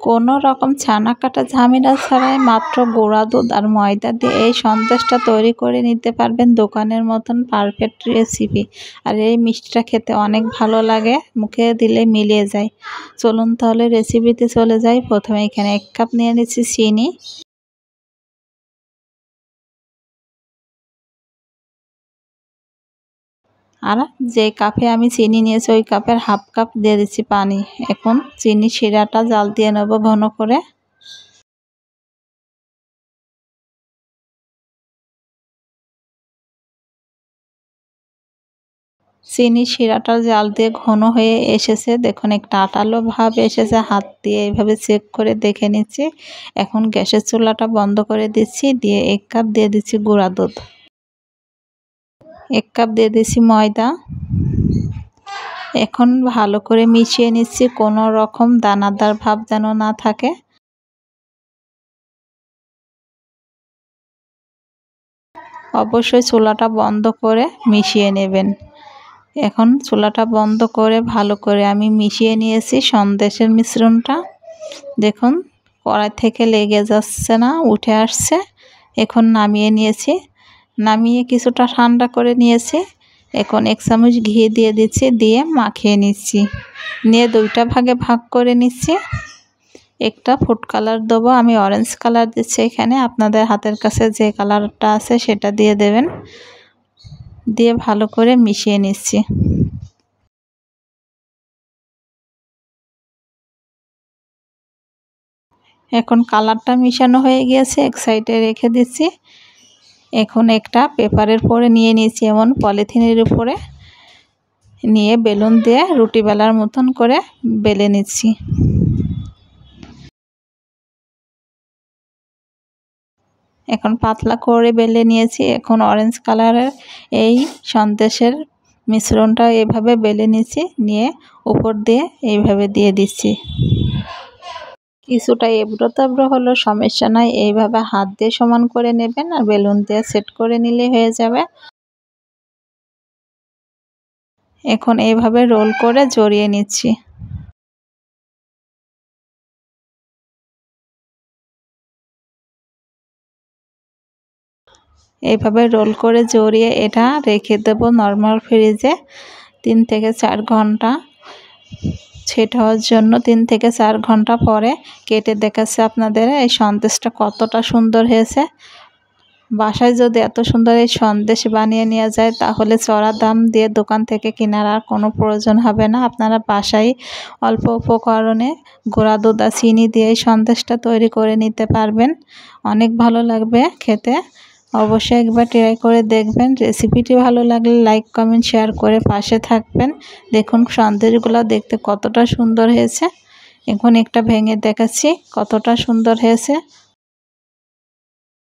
কোনো রকম ছানা কাটা ঝামেলা ছাড়াই মাত্র গুঁড়া দুধ আর ময়দা দিয়ে এই সন্দেশটা তৈরি করে নিতে পারবেন দোকানের মতন পারফেক্ট রেসিপি। আর এই মিষ্টিটা খেতে অনেক ভালো লাগে, মুখে দিলে মিলিয়ে যায়। চলুন তাহলে রেসিপিতে চলে যাই। প্রথমে এখানে 1 কাপ নিয়ে নিচ্ছি চিনি। আর যে কাপে আমি চিনি নিয়েছি ওই কাপের হাফ কাপ দিয়ে দিচ্ছি পানি। এখন চিনি শিরাটা জাল দিয়ে নেব ঘন করে। চিনি শিরাটা জাল দিয়ে ঘন হয়ে এসেছে, দেখুন একটা আটালো ভাব এসেছে, হাত দিয়ে এইভাবে চেক করে দেখে নিচ্ছি। এখন গ্যাসের চুলাটা বন্ধ করে দিচ্ছি, দিয়ে 1 কাপ দিয়ে দিচ্ছি গুঁড়া দুধ, 1 কাপ দিয়ে দিচ্ছি ময়দা। এখন ভালো করে মিশিয়ে নিচ্ছি, কোনো রকম দানাদার ভাব যেন না থাকে। অবশ্যই চুলাটা বন্ধ করে মিশিয়ে নেবেন। এখন চুলাটা বন্ধ করে ভালো করে আমি মিশিয়ে নিয়েছি সন্দেশের মিশ্রণটা। দেখুন কড়াই থেকে লেগে যাচ্ছে না, উঠে আসছে। এখন নামিয়ে নিয়েছি, নামিয়ে কিছুটা ঠান্ডা করে নিয়েছি। এখন 1 চামচ ঘি দিয়ে দিচ্ছি, দিয়ে মাখিয়ে নিচ্ছি, নিয়ে 2টা ভাগে ভাগ করে নিচ্ছি। একটা ফুড কালার দেবো, আমি অরেঞ্জ কালার দিচ্ছি এখানে, আপনাদের হাতের কাছে যে কালারটা আছে সেটা দিয়ে দেবেন। দিয়ে ভালো করে মিশিয়ে নিচ্ছি। এখন কালারটা মিশানো হয়ে গিয়েছে, এক সাইডে রেখে দিচ্ছি। এখন একটা পেপারের উপরে নিয়ে নিয়েছি, এমন পলিথিনের উপরে নিয়ে বেলুন দিয়ে রুটি বেলার মতন করে বেলে নিচ্ছি। এখন পাতলা করে বেলে নিয়েছি। এখন অরেঞ্জ কালারের এই সন্দেশের মিশ্রণটা এভাবে বেলে নিচ্ছি, নিয়ে উপর দিয়ে এইভাবে দিয়ে দিচ্ছি। কিছুটা এবড়ো তেবড়ো হলো সমস্যা নাই, এইভাবে হাত দিয়ে সমান করে নেবেন আর বেলুন দিয়ে সেট করে নিলে হয়ে যাবে। এখন এইভাবে রোল করে জড়িয়ে নিচ্ছি। এইভাবে রোল করে জড়িয়ে এটা রেখে দেব নর্মাল ফ্রিজে 3 থেকে 4 ঘন্টা সেট হওয়ার জন্য। 3 থেকে 4 ঘন্টা পরে কেটে দেখাচ্ছে আপনাদের এই সন্দেশটা কতটা সুন্দর হয়েছে। বাসায় যদি এত সুন্দর এই সন্দেশ বানিয়ে নেওয়া যায় তাহলে চড়া দাম দিয়ে দোকান থেকে কেনার আর কোনো প্রয়োজন হবে না। আপনারা বাসায় অল্প উপকরণে গুঁড়া দুধ আর চিনি দিয়ে এই সন্দেশটা তৈরি করে নিতে পারবেন, অনেক ভালো লাগবে খেতে। অবশ্যই একবার ট্রাই করে দেখবেন। রেসিপিটি ভালো লাগলে লাইক কমেন্ট শেয়ার করে পাশে থাকবেন। দেখুন সন্দেশগুলো দেখতে কতটা সুন্দর হয়েছে। এখন একটা ভেঙে দেখাচ্ছি কতটা সুন্দর হয়েছে।